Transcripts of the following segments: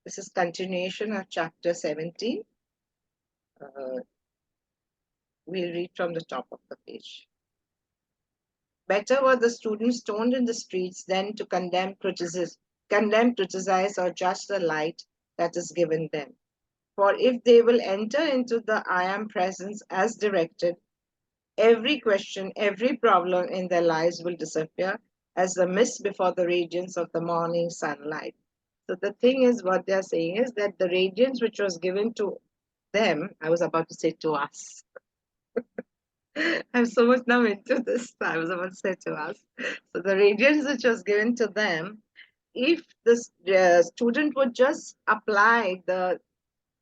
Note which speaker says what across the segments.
Speaker 1: This is continuation of chapter 17. We'll read from the top of the page. Better were the students stoned in the streets than to condemn, criticize, or judge the light that is given them. For if they will enter into the I am presence as directed, every question, every problem in their lives will disappear as the mist before the radiance of the morning sunlight. So the thing is, what they're saying is that the radiance which was given to them, I was about to say to us. I'm so much now into this. I was about to say to us. So the radiance which was given to them, if the student would just apply the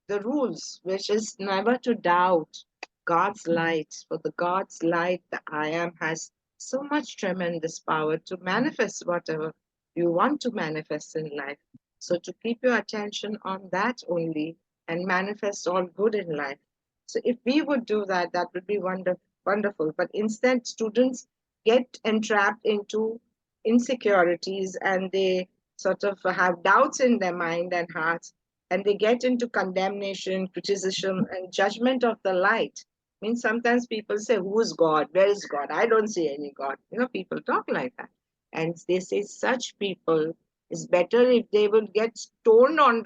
Speaker 1: rules, which is never to doubt God's light. For the God's light, the I am, has so much tremendous power to manifest whatever you want to manifest in life. So to keep your attention on that only and manifest all good in life. So if we would do that, that would be wonderful. But instead, students get entrapped into insecurities and they sort of have doubts in their mind and hearts, and they get into condemnation, criticism, and judgment of the light. I mean, sometimes people say, who is God? Where is God? I don't see any God. People talk like that. And they say such people, it's better if they would get stoned on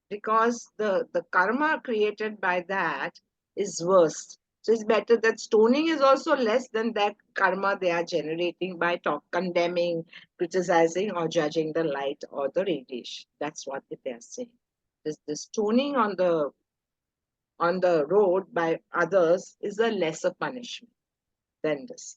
Speaker 1: because the karma created by that is worse. So it's better that stoning is also less than that karma they are generating by condemning, criticizing, or judging the light or the radiation. That's what they are saying. The stoning on the road by others is a lesser punishment than this.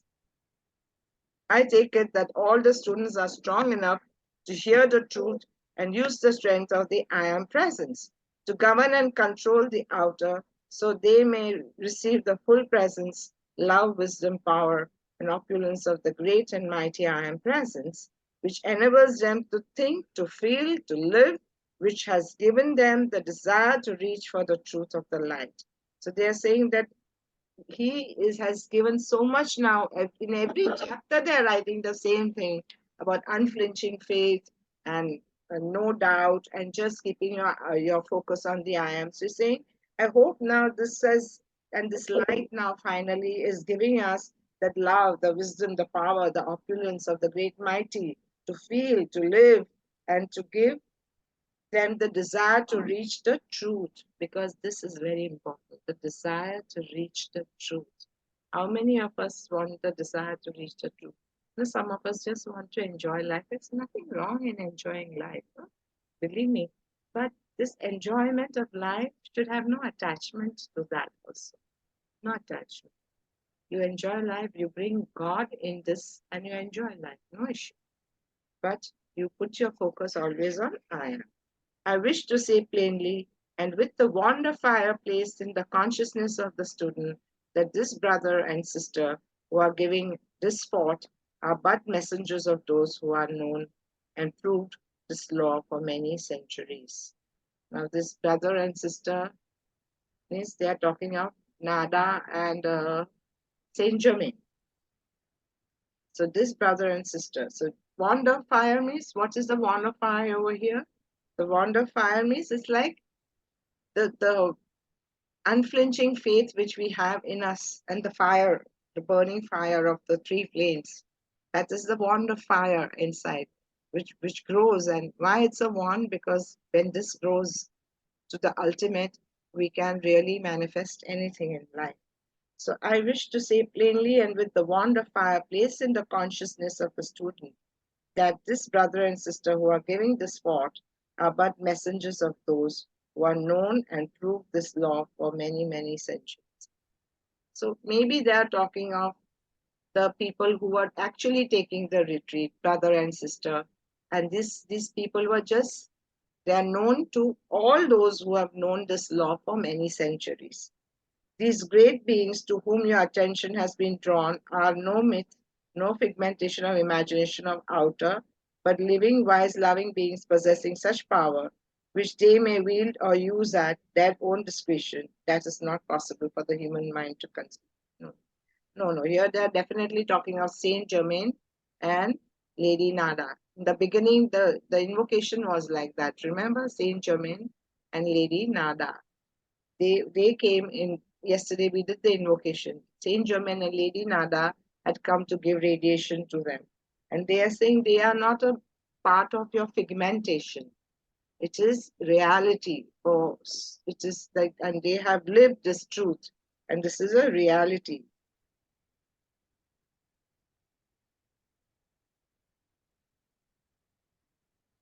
Speaker 1: I take it that all the students are strong enough to hear the truth and use the strength of the I am presence to govern and control the outer so they may receive the full presence, love, wisdom, power, and opulence of the great and mighty I am presence, which enables them to think, to feel, to live, which has given them the desire to reach for the truth of the light. So they are saying that has given so much now. In every chapter, they're writing the same thing about unflinching faith and no doubt, and just keeping your focus on the I am. So, saying, I hope now this says, and this light now finally is giving us that love, the wisdom, the power, the opulence of the great mighty to feel, to live, and to give them the desire to reach the truth, because this is very important, the desire to reach the truth. How many of us want the desire to reach the truth? Some of us just want to enjoy life. There's nothing wrong in enjoying life, huh? Believe me. But this enjoyment of life should have no attachment to that also. No attachment. You enjoy life, you bring God in this, and you enjoy life. No issue. But you put your focus always on I am. I wish to say plainly, and with the wand of fire placed in the consciousness of the student, that this brother and sister who are giving this thought are but messengers of those who are known and proved this law for many centuries. Now, this brother and sister means they are talking of Nada and Saint Germain. So, this brother and sister. So, wand of fire means, what is the wand of fire over here? The wand of fire means it's like the unflinching faith which we have in us, and the fire, the burning fire of the three flames. That is the wand of fire inside, which grows. And why it's a wand? Because when this grows to the ultimate, we can really manifest anything in life. So I wish to say plainly, and with the wand of fire placed in the consciousness of the student, that this brother and sister who are giving this thought are but messengers of those who are known and proved this law for many, many centuries. So maybe they are talking of the people who were actually taking the retreat, brother and sister. And these people were just, they are known to all those who have known this law for many centuries. These great beings to whom your attention has been drawn are no myth, no figmentation of imagination of outer, but living, wise, loving beings possessing such power, which they may wield or use at their own discretion. That is not possible for the human mind to conceive. No, no. Here they are definitely talking of Saint Germain and Lady Nada. In the beginning, the invocation was like that. Remember Saint Germain and Lady Nada. They came in yesterday. We did the invocation. Saint Germain and Lady Nada had come to give radiation to them, and they are saying they are not a part of your pigmentation. It is reality. For it is like, and they have lived this truth, and this is a reality.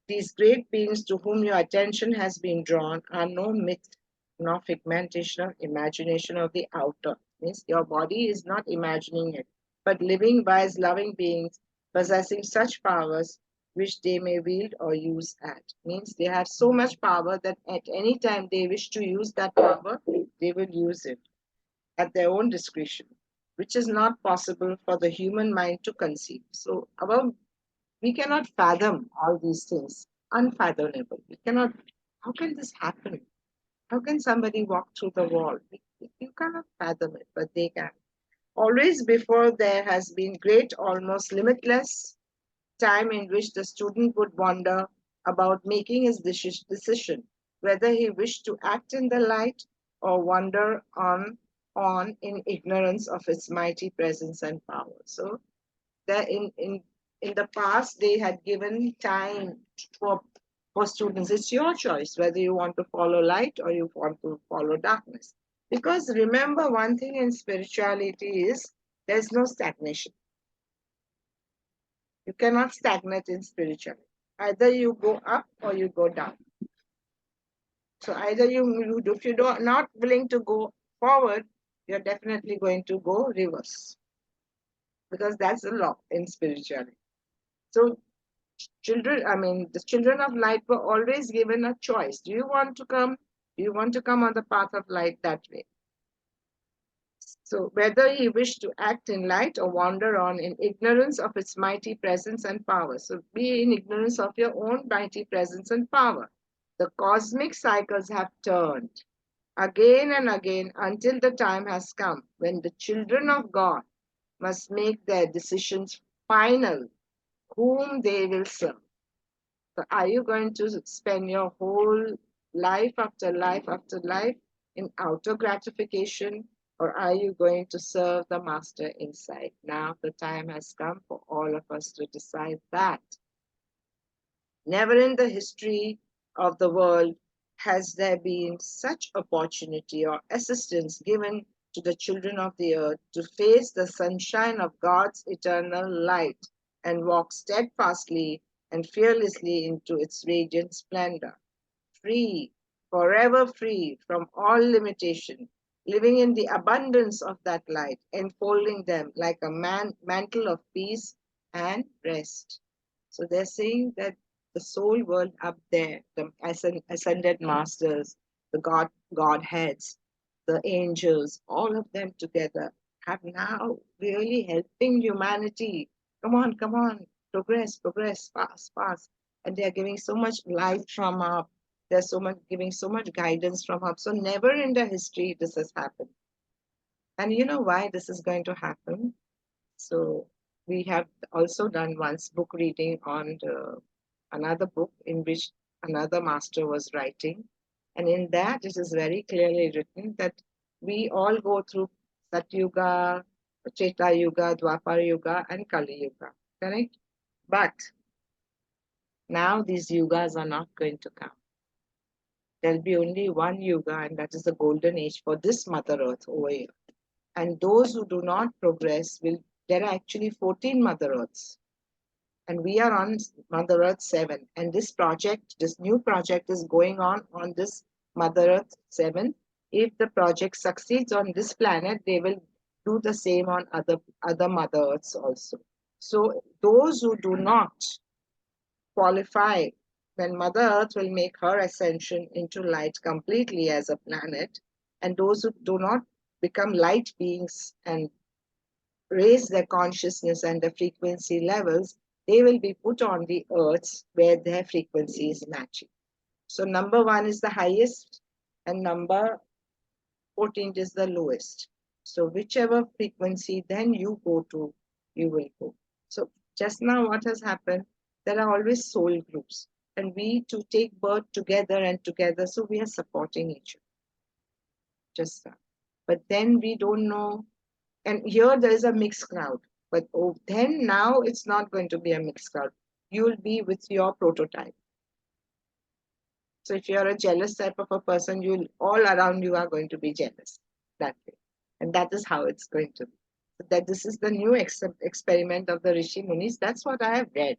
Speaker 1: These great beings to whom your attention has been drawn are no myth, nor figmentation of imagination of the outer. Means your body is not imagining it, but living wise, loving beings possessing such powers which they may wield or use at. Means they have so much power that at any time they wish to use that power, they will use it at their own discretion, which is not possible for the human mind to conceive. So we cannot fathom all these things. Unfathomable. We cannot. How can this happen? How can somebody walk through the wall? You cannot fathom it, but they can. Always before there has been great, almost limitless time in which the student would wonder about making his decision, whether he wished to act in the light or wander on in ignorance of its mighty presence and power. So that in the past they had given time for for students. It's your choice whether you want to follow light or you want to follow darkness. Because remember, one thing in spirituality is there's no stagnation. You cannot stagnate in spirituality. Either you go up or you go down. So either you if you don't not willing to go forward, you're definitely going to go reverse, because that's the law in spirituality. So children, I mean, the children of light were always given a choice. Do you want to come? Do you want to come on the path of light that way? So whether he wished to act in light or wander on in ignorance of its mighty presence and power. So be in ignorance of your own mighty presence and power. The cosmic cycles have turned again and again until the time has come when the children of God must make their decisions final, whom they will serve. So are you going to spend your whole life after life in outer gratification, or are you going to serve the master inside? Now the time has come for all of us to decide that. Never in the history of the world has there been such opportunity or assistance given to the children of the earth to face the sunshine of God's eternal light and walk steadfastly and fearlessly into its radiant splendor, free, forever free from all limitation, living in the abundance of that light, enfolding them like a mantle of peace and rest. So they're saying that the soul world up there, the ascended masters, the godheads, the angels, all of them together have now really helping humanity. Come on, progress, progress, fast, fast. And they are giving so much light from up. They're so much giving so much guidance from up. So never in the history this has happened. And you know why this is going to happen? So we have also done once book reading on another book in which another master was writing. And in that, it is very clearly written that we all go through Satyuga, Treta Yuga, Dwapar Yuga, and Kali Yuga. Correct? But now these yugas are not going to come. There'll be only one yuga, and that is the golden age for this Mother Earth over here. And those who do not progress will, there are actually 14 Mother Earths. And we are on Mother Earth 7. And this project, this new project is going on this Mother Earth 7. If the project succeeds on this planet, they will do the same on other Mother Earths also. So those who do not qualify, then Mother Earth will make her ascension into light completely as a planet. And those who do not become light beings and raise their consciousness and the frequency levels, they will be put on the earths where their frequency is matching. So number 1 is the highest and number 14 is the lowest. So whichever frequency then you go to, you will go. So just now what has happened? There are always soul groups, and we to take birth together and together, so we are supporting each other, just that. But then we don't know, and here there is a mixed crowd. But then now it's not going to be a mixed crowd. You'll be with your prototype. So if you're a jealous type of a person, you'll all around you are going to be jealous that way. And that is how it's going to be. So that this is the new experiment of the Rishi Munis. That's what I have read.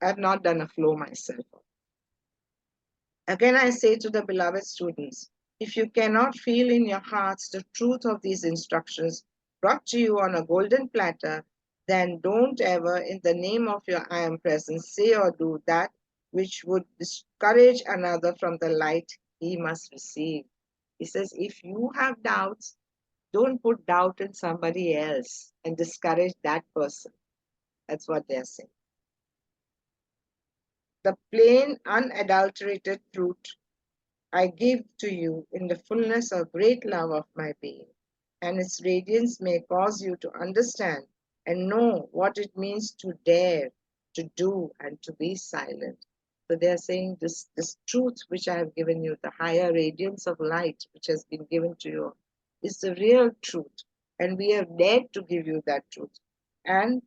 Speaker 1: I have not done a flow myself. Again, I say to the beloved students, if you cannot feel in your hearts the truth of these instructions brought to you on a golden platter, then don't ever, in the name of your I am present, say or do that which would discourage another from the light he must receive. He says, if you have doubts, don't put doubt in somebody else and discourage that person. That's what they're saying. The plain, unadulterated truth I give to you in the fullness of great love of my being, and its radiance may cause you to understand and know what it means to dare, to do, and to be silent. So they are saying this truth which I have given you, the higher radiance of light which has been given to you, is the real truth. And we have dared to give you that truth and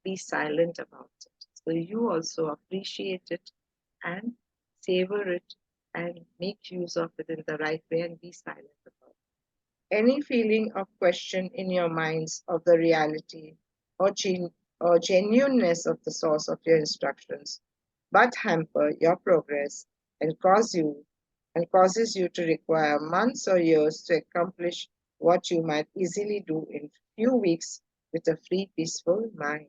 Speaker 1: be silent about it. So you also appreciate it and savor it and make use of it in the right way and be silent about it. Any feeling of question in your minds of the reality or, or genuineness of the source of your instructions but hamper your progress and causes you to require months or years to accomplish what you might easily do in few weeks with a free, peaceful mind.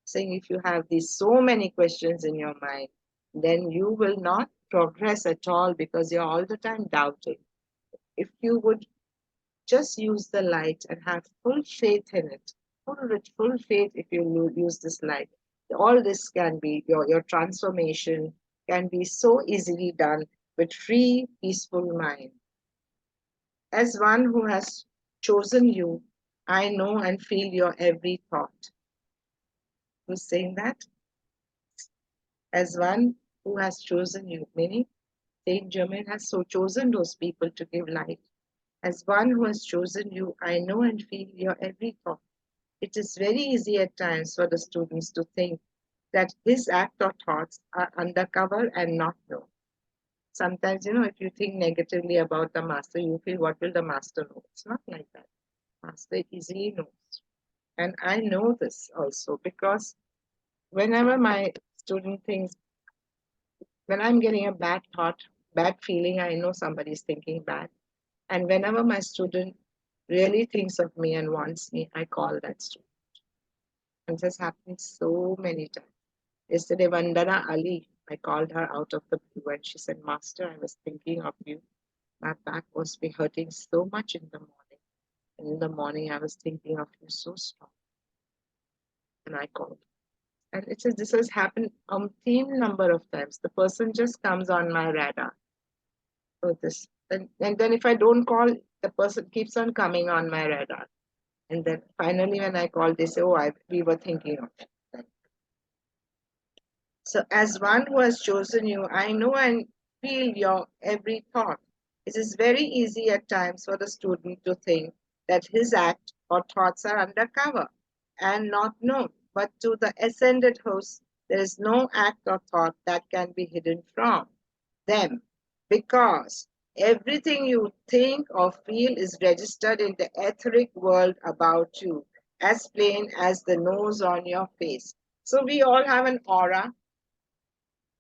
Speaker 1: Saying if you have these so many questions in your mind, then you will not progress at all because you're all the time doubting. If you would just use the light and have full faith in it, full faith if you use this light, all this can be, your transformation can be so easily done with free, peaceful mind. As one who has chosen you, I know and feel your every thought. Who's saying that? As one who has chosen you, meaning Saint Germain has so chosen those people to give light. As one who has chosen you, I know and feel your every thought. It is very easy at times for the students to think that his act or thoughts are undercover and not known. Sometimes, if you think negatively about the master, you feel, what will the master know? It's not like that. Master easily knows. And I know this also because whenever my student thinks, when I'm getting a bad thought, bad feeling, I know somebody is thinking bad. And whenever my student really thinks of me and wants me, I call that student. And this happened so many times. Yesterday, Vandana Ali, I called her out of the blue and she said, Master, I was thinking of you. My back was be hurting so much in the morning. And in the morning, I was thinking of you so strong. And I called. And it says this has happened umpteen number of times. The person just comes on my radar. So this, and then if I don't call, the person keeps on coming on my radar. And then finally, when I call, they say, "Oh, we were thinking of that." So, as one who has chosen you, I know and feel your every thought. It is very easy at times for the student to think that his act or thoughts are undercover and not known. But to the ascended host, there is no act or thought that can be hidden from them because everything you think or feel is registered in the etheric world about you, as plain as the nose on your face. So, we all have an aura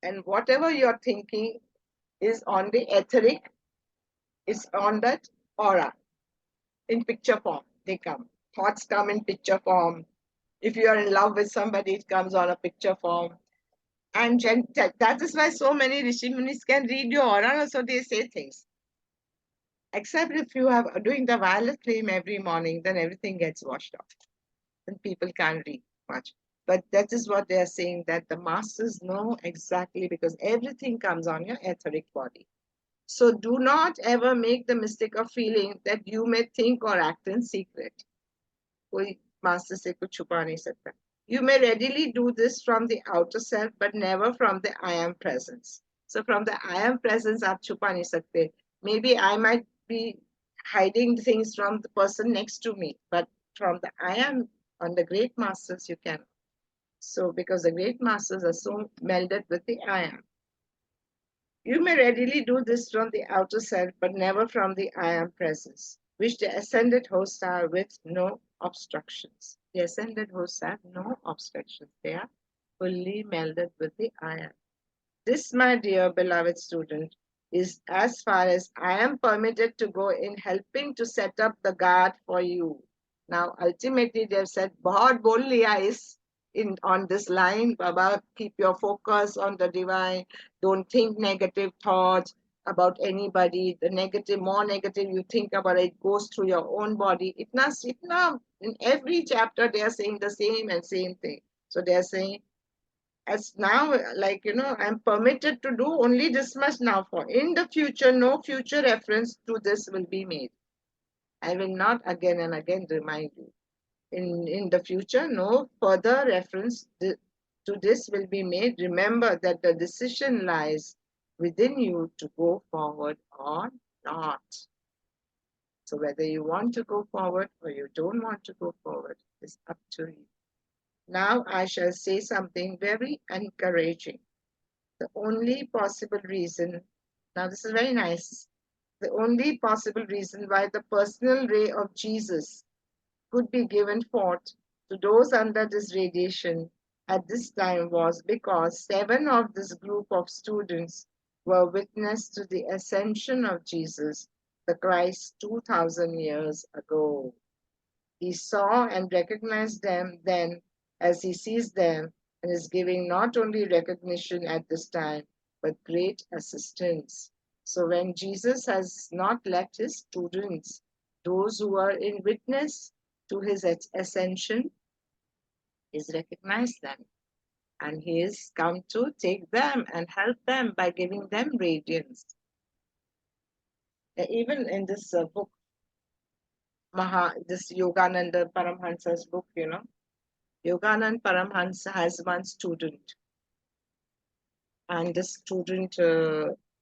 Speaker 1: and whatever you're thinking is on the etheric, is on that aura in picture form. They come. Thoughts come in picture form. If you are in love with somebody, it comes on a picture form. And that is why so many Rishi Munis can read your aura, so they say things. Except if you are doing the violet flame every morning, then everything gets washed off. Then people can't read much. But that is what they are saying, that the masters know exactly because everything comes on your etheric body. So do not ever make the mistake of feeling that you may think or act in secret. कोई master से कुछ छुपा नहीं सकता. You may readily do this from the outer self, but never from the I am presence. So from the I am presence, आप छुपा नहीं सकते. Maybe I might be hiding things from the person next to me, but from the I am on the great masters, you can. So because the great masters are so melded with the I am. You may readily do this from the outer self, but never from the I am presence, which the ascended hosts are with no obstructions. The ascended hosts have no obstructions. They are fully melded with the I am. This, my dear beloved student, is as far as I am permitted to go in helping to set up the guard for you. Now, ultimately, they've said, "बहुत बोल लिया is in on this line about keep your focus on the divine. Don't think negative thoughts about anybody. The negative, more negative you think about it, goes through your own body. Itna, in every chapter, they are saying the same and same thing. So they are saying as now, like, I'm permitted to do only this much now. For in the future, no future reference to this will be made. I will not again and again remind you. In the future, no further reference to this will be made. Remember that the decision lies within you to go forward or not. So whether you want to go forward or you don't want to go forward is up to you. Now I shall say something very encouraging. The only possible reason, now this is very nice, the only possible reason why the personal ray of Jesus could be given forth to those under this radiation at this time was because 7 of this group of students were witness to the ascension of Jesus, the Christ, 2000 years ago. He saw and recognized them then as he sees them and is giving not only recognition at this time, but great assistance. So when Jesus has not left his students, those who are in witness to his ascension, he's recognized them. And he is come to take them and help them by giving them radiance. Even in this book, this Yogananda Paramhansa's book, Yoganand Paramhansa has one student, and the student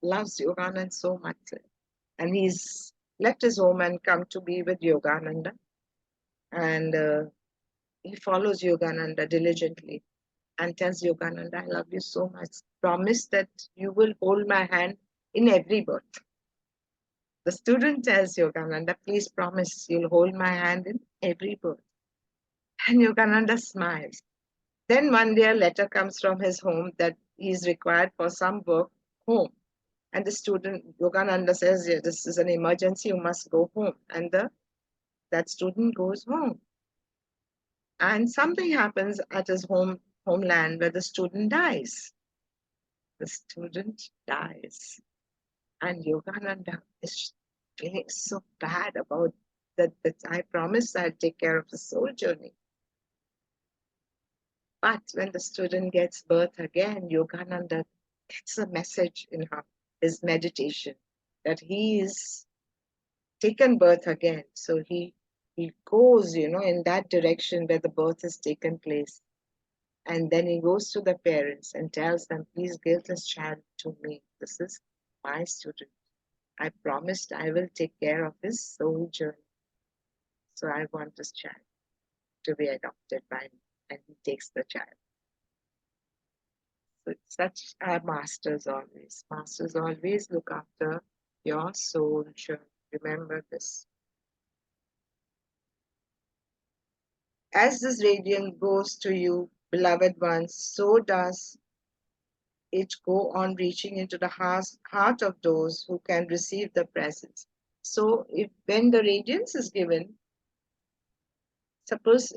Speaker 1: loves Yoganand so much. And he's left his home and come to be with Yogananda. And he follows Yogananda diligently and tells Yogananda, I love you so much. Promise that you will hold my hand in every birth. The student tells Yogananda, please promise you'll hold my hand in every birth. And Yogananda smiles. Then one day a letter comes from his home that he is required for some work home. And the student, Yogananda says, yeah, this is an emergency, you must go home. And that student goes home. And something happens at his homeland where the student dies. The student dies. And Yogananda is feeling so bad about that I promised I'd take care of the soul journey. But when the student gets birth again, Yogananda gets a message in his meditation that he is taken birth again. So he goes, in that direction where the birth has taken place. And then he goes to the parents and tells them, please give this child to me. This is my student. I promised I will take care of his soul journey. So I want this child to be adopted by me. And he takes the child. So such are masters always. Masters always look after your soul journey. Remember this. As this radiance goes to you, beloved ones, so does it go on reaching into the heart of those who can receive the presence. So when the radiance is given, suppose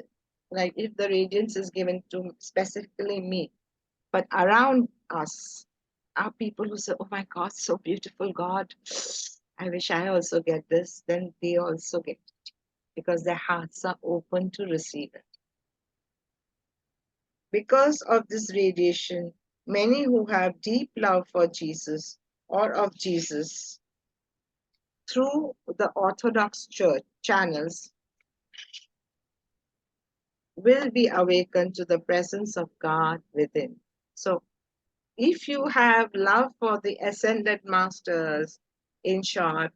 Speaker 1: like if the radiance is given to specifically me, but around us are people who say, oh my God, so beautiful, God, I wish I also get this, then they also get it because their hearts are open to receive it. Because of this radiation, many who have deep love for Jesus or of Jesus through the Orthodox Church channels will be awakened to the presence of God within. So, if you have love for the ascended masters, in short,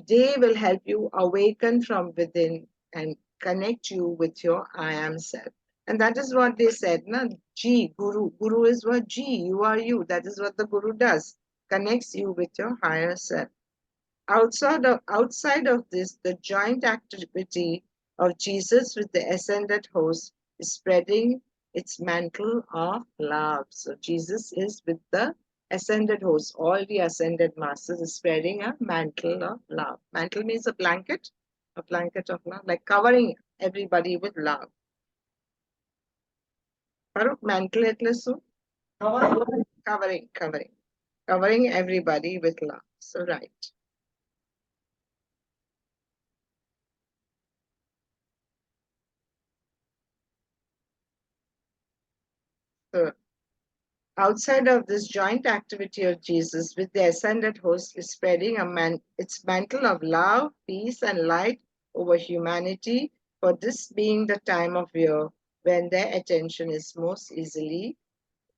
Speaker 1: they will help you awaken from within and connect you with your I am self. And that is what they said, na? G, Guru. Guru is what? G, you are you. That is what the Guru does. Connects you with your higher self. Outside of this, the joint activity of Jesus with the ascended host is spreading its mantle of love. So Jesus is with the ascended host. All the ascended masters is spreading a mantle of love. Mantle means a blanket of love, like covering everybody with love. Farooq, mantle એટલે શું? Covering. Covering everybody with love. So right. So outside of this joint activity of Jesus with the ascended host is spreading its mantle of love, peace, and light over humanity, for this being the time of year when their attention is most easily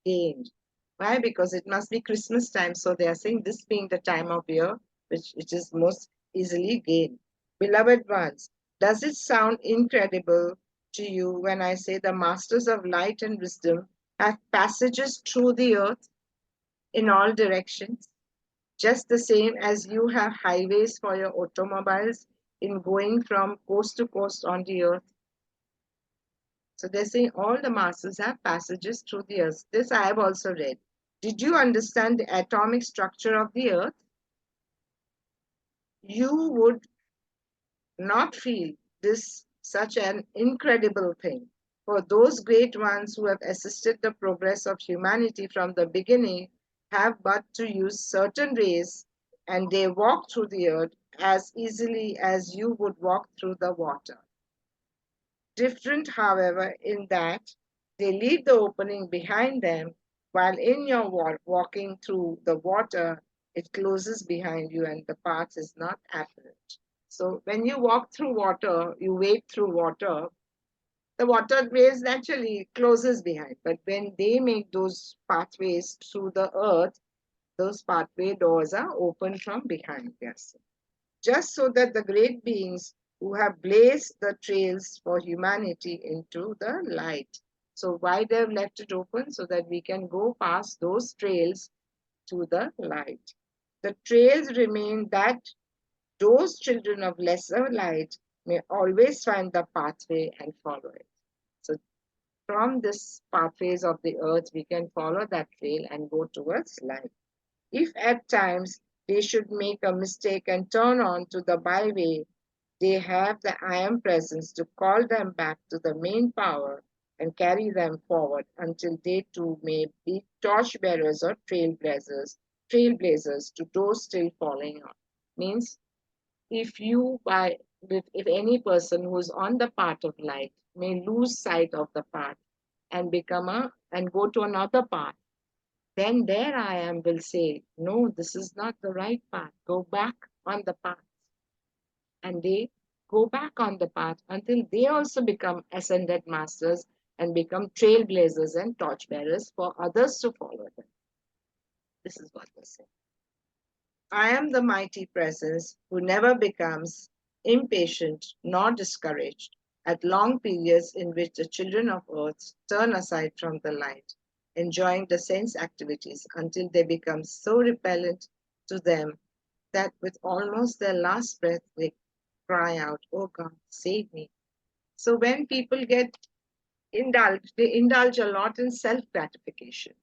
Speaker 1: gained. Why? Because it must be Christmas time, so they are saying this being the time of year which is most easily gained. Beloved ones, does it sound incredible to you when I say the masters of light and wisdom have passages through the earth in all directions, just the same as you have highways for your automobiles in going from coast to coast on the earth? So they're saying all the masters have passages through the earth. This I have also read. Did you understand the atomic structure of the earth? You would not feel this such an incredible thing. For those great ones who have assisted the progress of humanity from the beginning have but to use certain rays, and they walk through the earth as easily as you would walk through the water. Different, however, in that they leave the opening behind them, while in your walking through the water, it closes behind you and the path is not apparent. So when you walk through water, you wade through water, the waterways naturally closes behind. But when they make those pathways through the earth, those pathway doors are open from behind. Yes, just so that the great beings who have blazed the trails for humanity into the light. So why they've left it open? So that we can go past those trails to the light. The trails remain that those children of lesser light may always find the pathway and follow it. So from this pathways of the earth, we can follow that trail and go towards light. If at times they should make a mistake and turn on to the byway, they have the I am presence to call them back to the main power and carry them forward until they too may be torchbearers or trailblazers to those still falling on. Means if you by if any person who is on the path of light may lose sight of the path and go to another path, then there I am will say, no, this is not the right path. Go back on the path. And they go back on the path until they also become ascended masters and become trailblazers and torchbearers for others to follow them. This is what they say. I am the mighty presence who never becomes impatient nor discouraged at long periods in which the children of earth turn aside from the light, enjoying the sense activities until they become so repellent to them that with almost their last breath they cry out, oh God, save me. So when people get indulged, they indulge a lot in self gratification.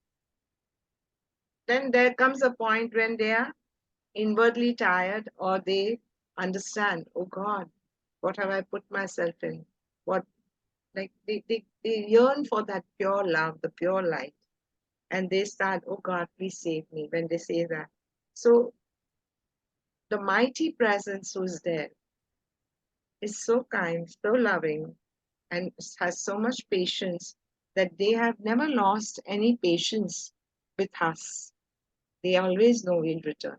Speaker 1: Then there comes a point when they are inwardly tired or they understand, oh God, what have I put myself in? What, like they yearn for that pure love, the pure light. And they start, oh God, please save me when they say that. So the mighty presence who's there is so kind, so loving, and has so much patience that they have never lost any patience with us. They always know we'll return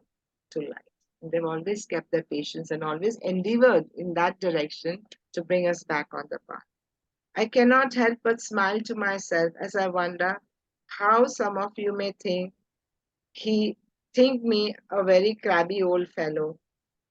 Speaker 1: to light. They've always kept their patience and always endeavored in that direction to bring us back on the path. I cannot help but smile to myself as I wonder how some of you may he think me a very crabby old fellow.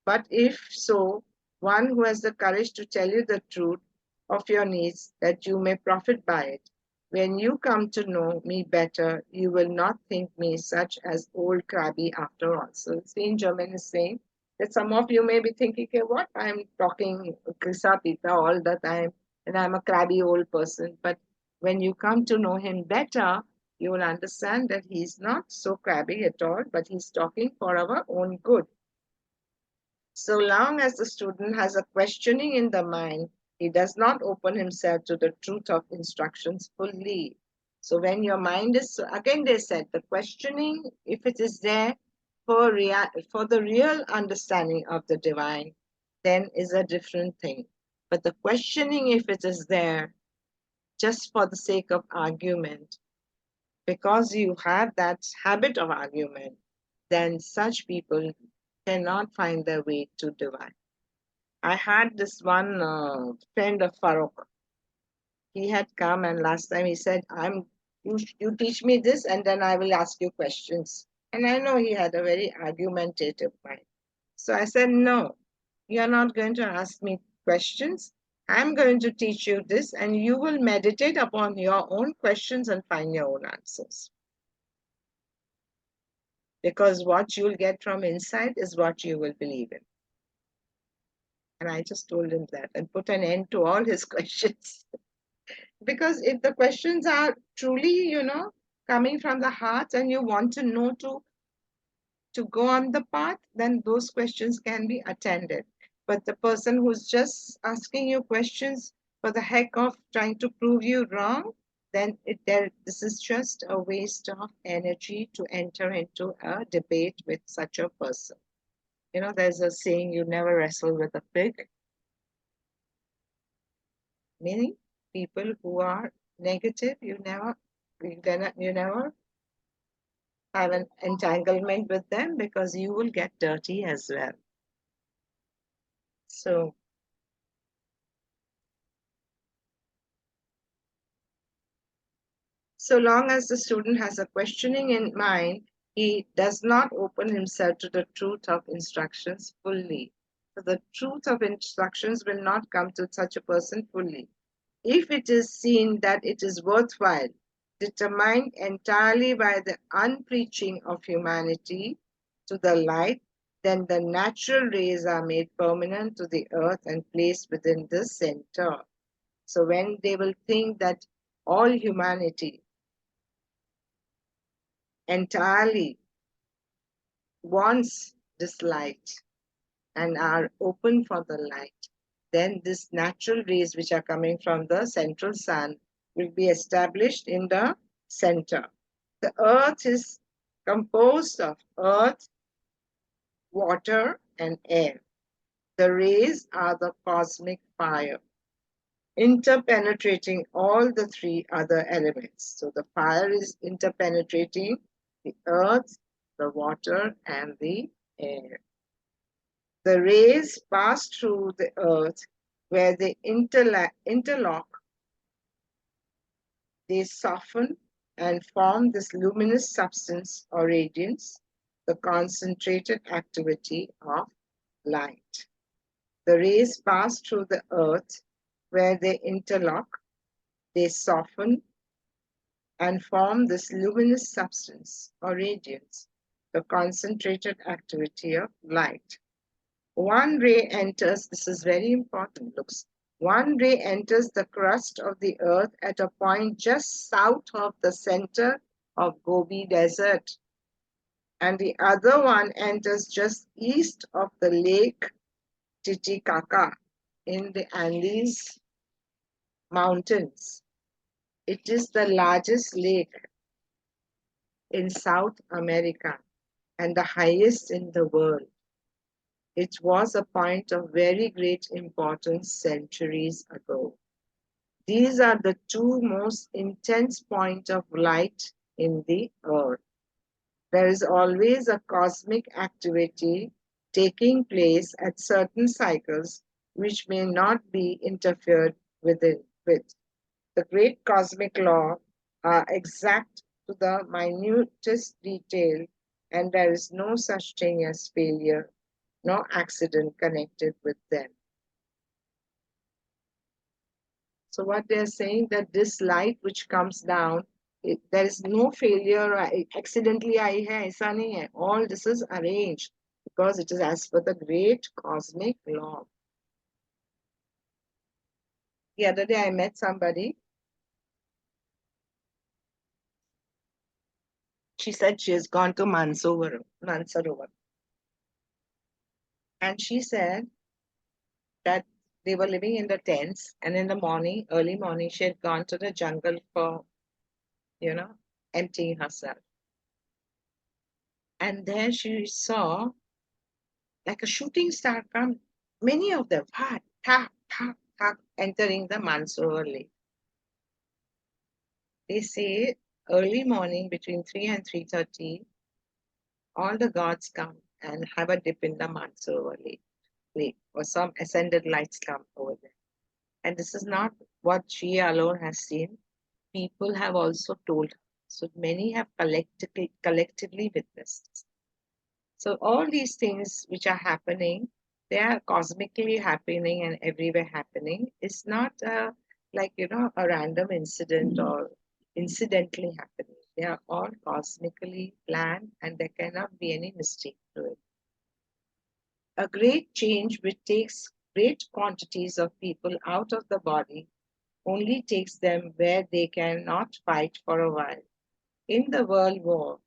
Speaker 1: But if so, one who has the courage to tell you the truth of your needs that you may profit by it. When you come to know me better, you will not think me such as old crabby after all. So Saint Germain is saying that some of you may be thinking, okay, what? I'm talking Krisa Pita all the time and I'm a crabby old person. But when you come to know him better, you will understand that he's not so crabby at all, but he's talking for our own good. So long as the student has a questioning in the mind, he does not open himself to the truth of instructions fully. So when your mind is, again they said, the questioning, if it is there for the real understanding of the divine, then is a different thing. But the questioning, if it is there just for the sake of argument, because you have that habit of argument, then such people cannot find their way to divine. I had this one friend of Farooq. He had come and last time he said, you teach me this and then I will ask you questions. And I know he had a very argumentative mind. So I said, no, you're not going to ask me questions. I'm going to teach you this and you will meditate upon your own questions and find your own answers. Because what you'll get from inside is what you will believe in. And I just told him that and put an end to all his questions. Because if the questions are truly, coming from the heart and you want to know to go on the path, then those questions can be attended. But the person who's just asking you questions for the heck of trying to prove you wrong, then this is just a waste of energy to enter into a debate with such a person. There's a saying, you never wrestle with a pig, meaning people who are negative, you never have an entanglement with them because you will get dirty as well. So long as the student has a questioning in mind, he does not open himself to the truth of instructions fully. So the truth of instructions will not come to such a person fully. If it is seen that it is worthwhile, determined entirely by the unpreaching of humanity to the light, then the natural rays are made permanent to the earth and placed within the center. So when they will think that all humanity entirely wants this light and are open for the light, then this natural rays which are coming from the central sun will be established in the center. The earth is composed of earth, water, and air. The rays are the cosmic fire, interpenetrating all the three other elements. So the fire is interpenetrating the earth, the water, and the air. The rays pass through the earth where they interlock, they soften and form this luminous substance or radiance, the concentrated activity of light. The rays pass through the earth where they interlock, they soften and form this luminous substance or radiance, the concentrated activity of light. One ray enters, this is very important, looks. One ray enters the crust of the earth at a point just south of the center of Gobi Desert, and the other one enters just east of the lake Titicaca in the Andes Mountains. It is the largest lake in South America and the highest in the world. It was a point of very great importance centuries ago. These are the two most intense points of light in the earth. There is always a cosmic activity taking place at certain cycles which may not be interfered with. The great cosmic law are exact to the minutest detail, and there is no such thing as failure, no accident connected with them. So what they're saying, that this light which comes down, there is no failure. Accidentally, I hai, aisa nahi hai. All this is arranged because it is as per the great cosmic law. The other day, I met somebody. She said she has gone to Mansarovar, and she said that they were living in the tents, and in the morning, early morning, she had gone to the jungle for, you know, emptying herself. And there she saw like a shooting star come, many of them, ha, ta, ta, ta, entering the Mansoor lake. They say early morning between 3 and 3:30, all the gods come and have a dip in the Mansoor lake, or some ascended lights come over there. And this is not what she alone has seen. People have also told her. So many have collectively witnessed. So all these things which are happening, they are cosmically happening and everywhere happening. It's not like, a random incident or incidentally happening. They are all cosmically planned and there cannot be any mistake to it. A great change which takes great quantities of people out of the body only takes them where they cannot fight for a while. In the World War,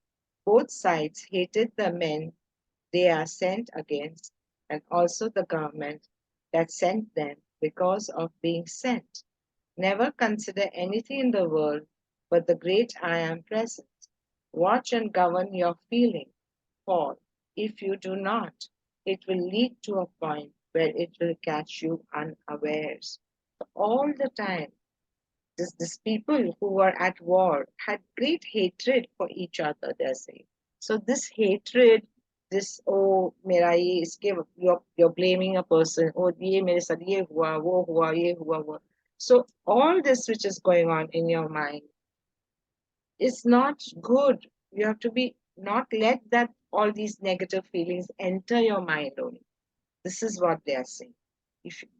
Speaker 1: both sides hated the men they are sent against, and also the government that sent them because of being sent. Never consider anything in the world but the great I am present. Watch and govern your feeling, for if you do not, it will lead to a point where it will catch you unawares. All the time, these people who were at war had great hatred for each other, they're saying. So this hatred, this, oh, mera ye, iske, you're blaming a person, oh, ye mere saath ye hua, wo hua, ye hua, wo. So all this which is going on in your mind is not good. You have to be not let that all these negative feelings enter your mind only. This is what they are saying.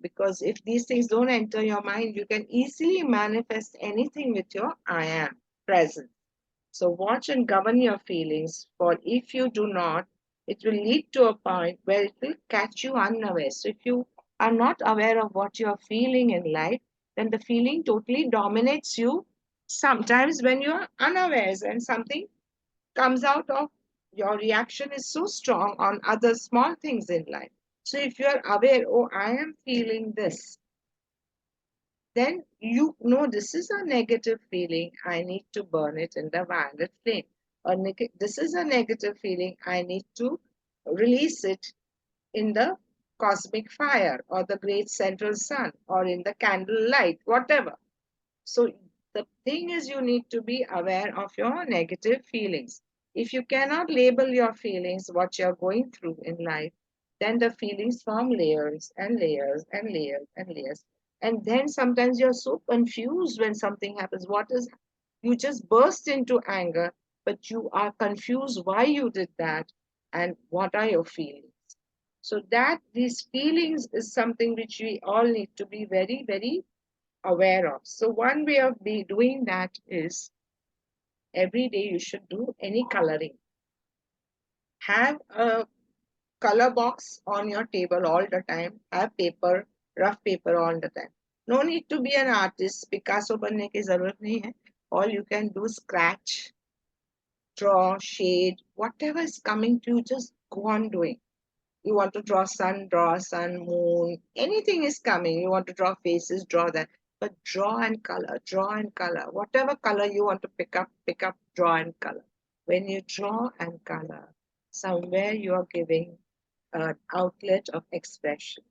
Speaker 1: Because if these things don't enter your mind, you can easily manifest anything with your I am present. So watch and govern your feelings, for if you do not, it will lead to a point where it will catch you unaware. So if you are not aware of what you are feeling in life, then the feeling totally dominates you. Sometimes when you are unawares and something comes out of your reaction is so strong on other small things in life. So if you are aware, oh, I am feeling this, then you know this is a negative feeling. I need to burn it in the violet flame. Or this is a negative feeling. I need to release it in the cosmic fire or the great central sun or in the candle light, whatever. So the thing is, you need to be aware of your negative feelings. If you cannot label your feelings, what you're going through in life, then the feelings form layers and layers and layers and layers. And then sometimes you're so confused when something happens. You just burst into anger, but you are confused why you did that and what are your feelings. So that these feelings is something which we all need to be very, very aware of. So one way of doing that is every day you should do any coloring. Have a color box on your table all the time. Have paper, rough paper all the time. No need to be an artist. Picasso बनने की जरूरत नहीं है. All you can do is scratch, draw, shade, whatever is coming to you, just go on doing. You want to draw sun, moon, anything is coming. You want to draw faces, draw that. But draw and color. Whatever color you want to pick up, draw and color. When you draw and color, somewhere you are giving an outlet of expression.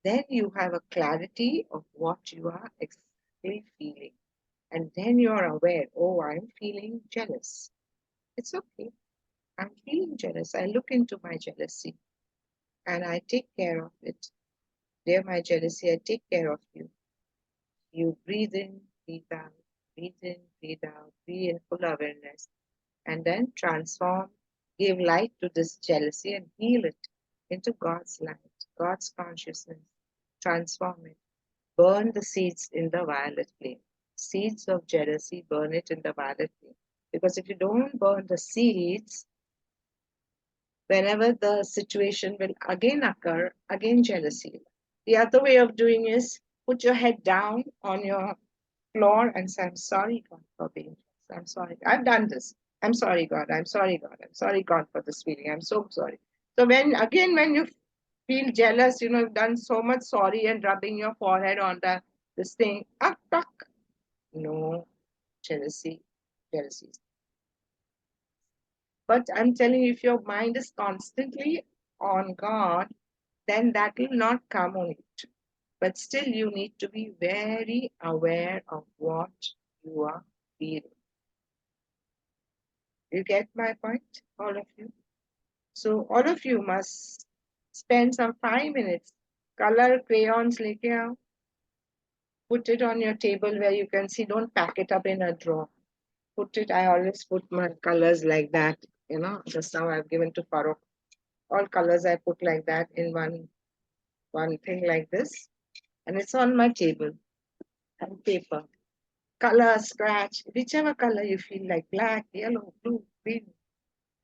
Speaker 1: Then you have a clarity of what you are exactly feeling. And then you are aware, oh, I'm feeling jealous. It's okay. I'm feeling jealous. I look into my jealousy and I take care of it. Dear my jealousy, I take care of you. You breathe in, breathe out, breathe in, breathe out, be in full awareness, and then transform, give light to this jealousy and heal it into God's light, God's consciousness. Transform it. Burn the seeds in the violet flame. Seeds of jealousy, burn it in the violet flame. Because if you don't burn the seeds, whenever the situation will again occur, again jealousy. The other way of doing is put your head down on your floor and say, I'm sorry, God, for being jealous. I'm sorry. I've done this. I'm sorry, God. I'm sorry, God. I'm sorry, God, for this feeling. I'm so sorry. So when you feel jealous, you've done so much sorry and rubbing your forehead on this thing, tuck. No, jealousy, jealousy. But I'm telling you, if your mind is constantly on God, then that will not come on it. But still, you need to be very aware of what you are feeling. You get my point, all of you? So, all of you must spend some 5 minutes, color crayons, leke aao, put it on your table where you can see, don't pack it up in a drawer. Put it, I always put my colors like that, just now I've given to Farooq. All colors I put like that in one thing like this, and it's on my table and paper. Color, scratch, whichever color you feel like, black, yellow, blue, green,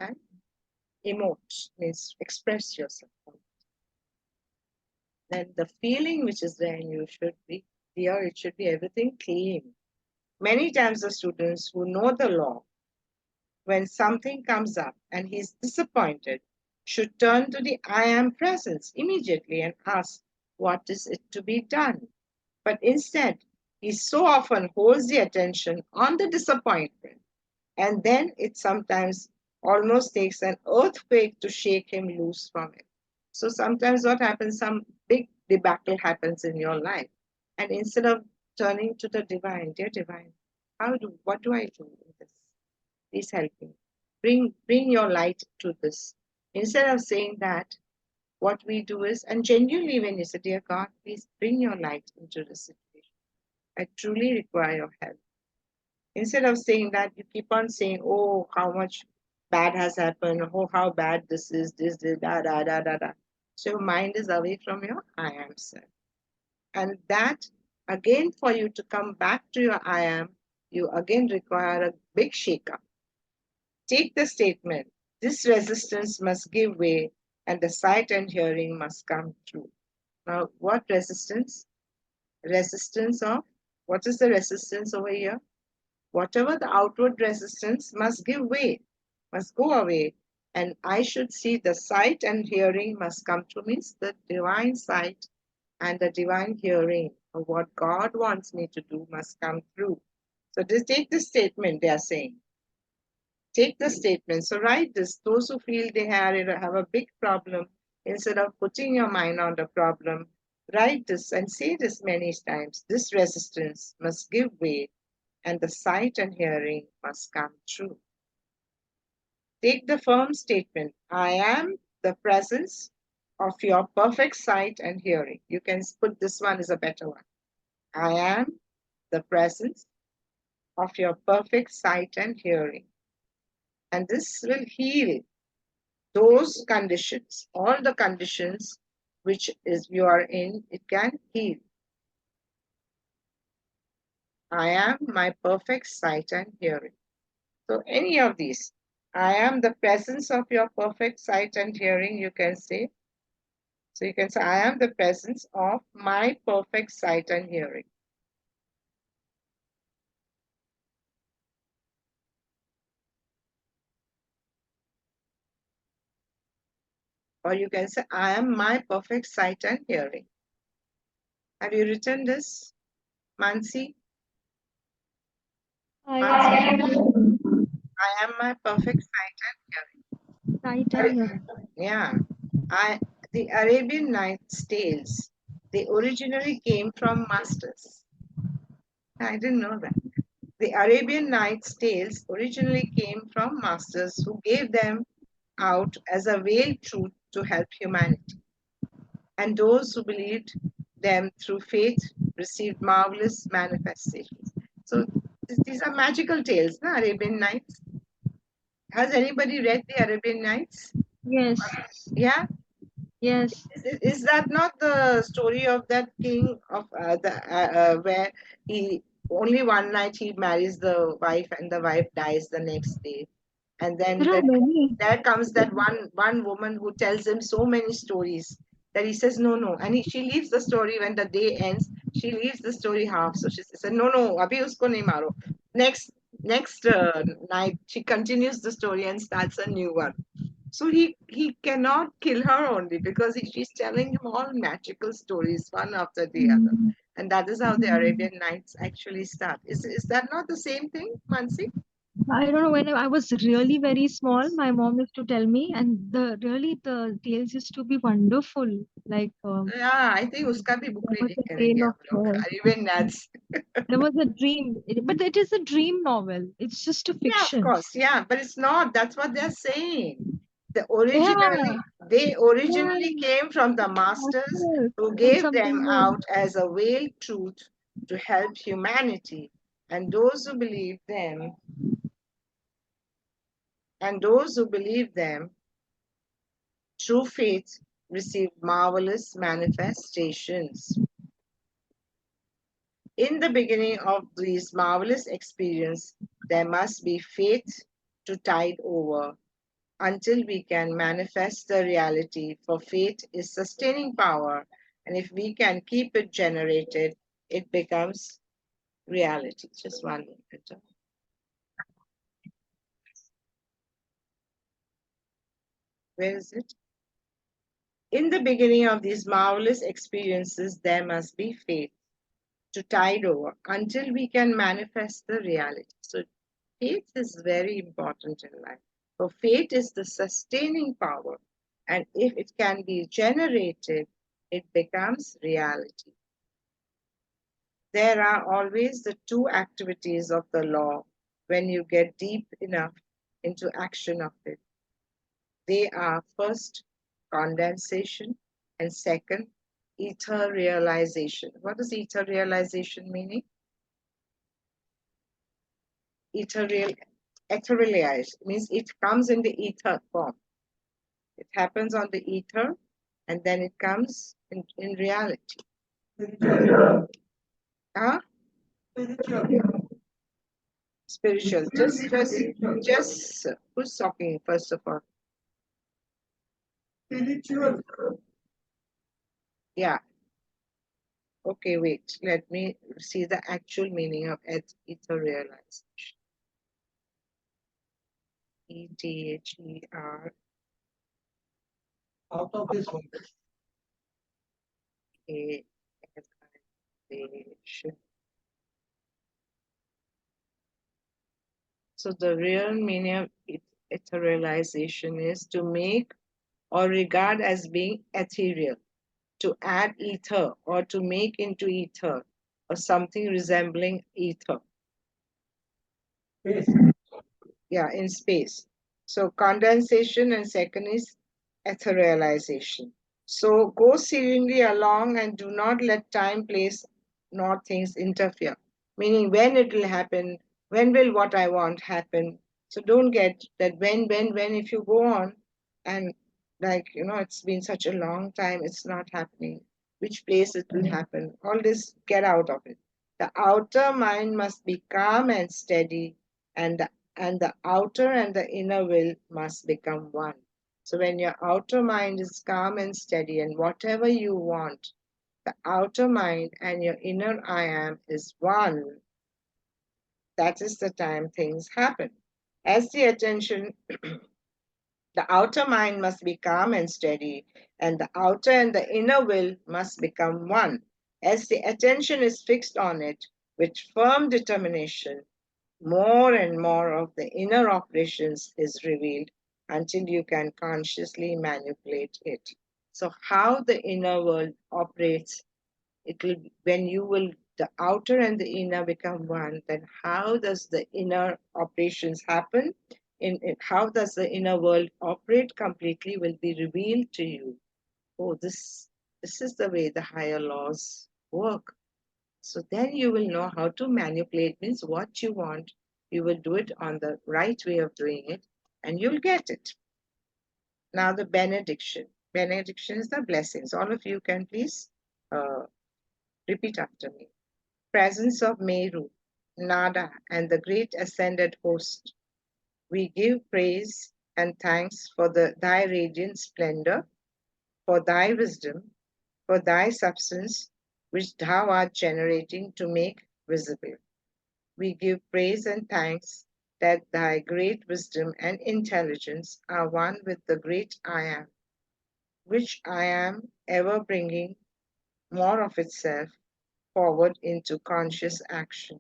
Speaker 1: and emote means express yourself. Then the feeling which is there in you should be clear, it should be everything clean. Many times the students who know the law, when something comes up and he's disappointed, should turn to the I am presence immediately and ask, what is it to be done? But instead, he so often holds the attention on the disappointment, and then it sometimes almost takes an earthquake to shake him loose from it. So sometimes what happens, some big debacle happens in your life. And instead of turning to the divine, dear divine, what do I do in this? Please help me. Bring your light to this. Instead of saying that, what we do is, and genuinely when you say, dear God, please bring your light into the situation. I truly require your help. Instead of saying that, you keep on saying, oh, how much bad has happened, oh, how bad this, da, da, da, da, da. So your mind is away from your I am self. And that, again, for you to come back to your I am, you again require a big shake-up. Take the statement, this resistance must give way and the sight and hearing must come true. Now, what resistance? Resistance of, what is the resistance over here? Whatever the outward resistance must give way, must go away. And I should see the sight and hearing must come true, means the divine sight and the divine hearing of what God wants me to do must come through. So just take this statement they are saying. Take the statement. So write this. Those who feel they have a big problem, instead of putting your mind on the problem, write this and say this many times. This resistance must give way and the sight and hearing must come true. Take the firm statement, I am the presence of your perfect sight and hearing. You can put this one as a better one. I am the presence of your perfect sight and hearing. And this will heal those conditions, all the conditions which is you are in, it can heal. I am my perfect sight and hearing. So any of these, I am the presence of your perfect sight and hearing, you can say. So you can say, I am the presence of my perfect sight and hearing. Or you can say, I am my perfect sight and hearing. Have you written this, Mansi? Mansi, I am my perfect sight and hearing. Yeah. The Arabian Nights tales, they originally came from masters. I didn't know that. The Arabian Nights tales originally came from masters who gave them out as a veiled truth to help humanity. And those who believed them through faith received marvelous manifestations. So these are magical tales, na, Arabian Nights. Has anybody read the Arabian Nights?
Speaker 2: Yes.
Speaker 1: Yeah.
Speaker 2: Yes.
Speaker 1: Is that not the story of that king of where he only one night he marries the wife and the wife dies the next day, and then
Speaker 2: There are many.
Speaker 1: there comes that one woman who tells him so many stories that he says no, no, and she leaves the story when the day ends. She leaves the story half, so she said no, no, abhi usko nahi maro. Next night she continues the story and starts a new one. So he cannot kill her only because she's telling him all magical stories one after the other,
Speaker 2: Mm.
Speaker 1: and that is how the
Speaker 2: Mm.
Speaker 1: Arabian Nights actually start. Is that not the same thing, Mansi?
Speaker 2: I don't know, when I was really very small, my mom used to tell me, and the tales used to be wonderful. Like
Speaker 1: Yeah, I think उसका भी book
Speaker 2: there was
Speaker 1: reading
Speaker 2: a
Speaker 1: करेंगे
Speaker 2: tale
Speaker 1: हम
Speaker 2: of
Speaker 1: लोग. Arabian Nights.
Speaker 2: there was a dream, but it is a dream novel. It's just a
Speaker 1: Yeah, of
Speaker 2: fiction.
Speaker 1: course. Yeah, but it's not. That's what they're saying. The
Speaker 2: Yeah,
Speaker 1: they
Speaker 2: yeah,
Speaker 1: originally came from the masters
Speaker 2: yes,
Speaker 1: who
Speaker 2: from
Speaker 1: gave them
Speaker 2: something new.
Speaker 1: out as a veiled truth to help humanity. And those who believe them, and those who believe them through faith receive marvelous manifestations. In the beginning of these marvelous experiences, there must be faith to tide over until we can manifest the reality, for faith is sustaining power, and if we can keep it generated, it becomes reality. Just one minute. Where is it? In the beginning of these marvelous experiences, there must be faith to tide over until we can manifest the reality. So, faith is very important in life. For faith is the sustaining power, and if it can be generated, it becomes reality. There are always the two activities of the law when you get deep enough into action of it. They are first condensation and second ether realization. What does ether realization meaning? Ethereal, etherealized means it comes in the ether form. It happens on the ether and then it comes in reality. Huh? Spiritual. Just who's talking first of all? Yeah. Okay, wait. Let me see the actual meaning of etherealized. E-T-H-E-R. A-L-I-Z-A-T-I-O-N. So the real meaning of etherealization is to make or regard as being ethereal, to add ether or to make into ether or something resembling ether. Yeah, in space. So condensation and second is etherealization. So go serenely along and do not let time, place, nor things interfere. Meaning when it will happen, when will what I want happen. So don't get that when, if you go on and like, it's been such a long time, it's not happening. Which place it will happen. All this, get out of it. The outer mind must be calm and steady, and the outer and the inner will must become one. So when your outer mind is calm and steady, and whatever you want, the outer mind and your inner I am is one, that is the time things happen. As the attention, the outer mind must be calm and steady, and the outer and the inner will must become one. As the attention is fixed on it with firm determination, more and more of the inner operations is revealed until you can consciously manipulate it. So, how the inner world operates, it will when you will the outer and the inner become one. Then, how does the inner operations happen? How does the inner world operate completely will be revealed to you. Oh, this is the way the higher laws work. So then you will know how to manipulate, means what you want. You will do it on the right way of doing it, and you'll get it. Now, the benediction. Benediction is the blessings. All of you can please uh, repeat after me. Presence of Meru, Nada, and the great ascended host, we give praise and thanks for thy radiant splendor, for thy wisdom, for thy substance, which thou art generating to make visible. We give praise and thanks that thy great wisdom and intelligence are one with the great I am, which I am ever bringing more of itself forward into conscious action.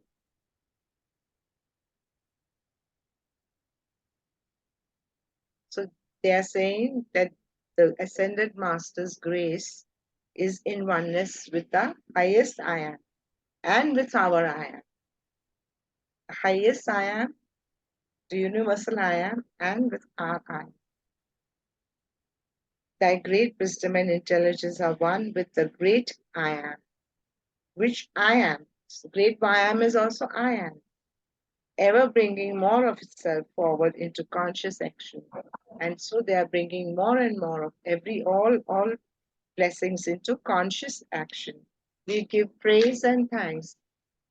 Speaker 1: So they are saying that the ascended master's grace is in oneness with the highest I am and with our I am. The highest I am, the universal I am, and with our I am. Thy great wisdom and intelligence are one with the great I am, which I am. So great I am is also I am, ever bringing more of itself forward into conscious action. And so they are bringing more and more of all blessings into conscious action. We give praise and thanks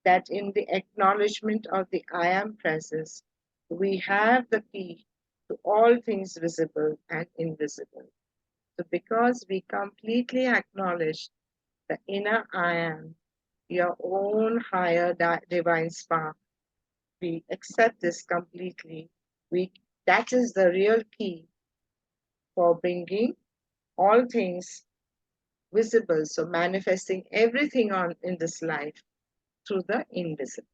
Speaker 1: that in the acknowledgement of the I am presence, we have the key to all things visible and invisible. So, because we completely acknowledge the inner I am, your own higher divine spark, we accept this completely. That is the real key for bringing all things visible, so manifesting everything on in this life through the invisible.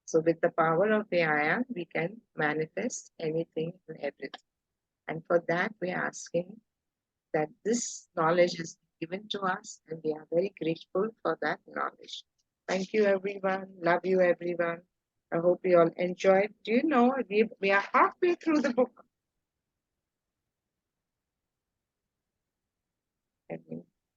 Speaker 1: So with the power of the I am, we can manifest anything and everything. And for that, we are asking that this knowledge has been given to us, and we are very grateful for that knowledge. Thank you, everyone. Love you, everyone. I hope you all enjoyed. Do you know we are halfway through the book?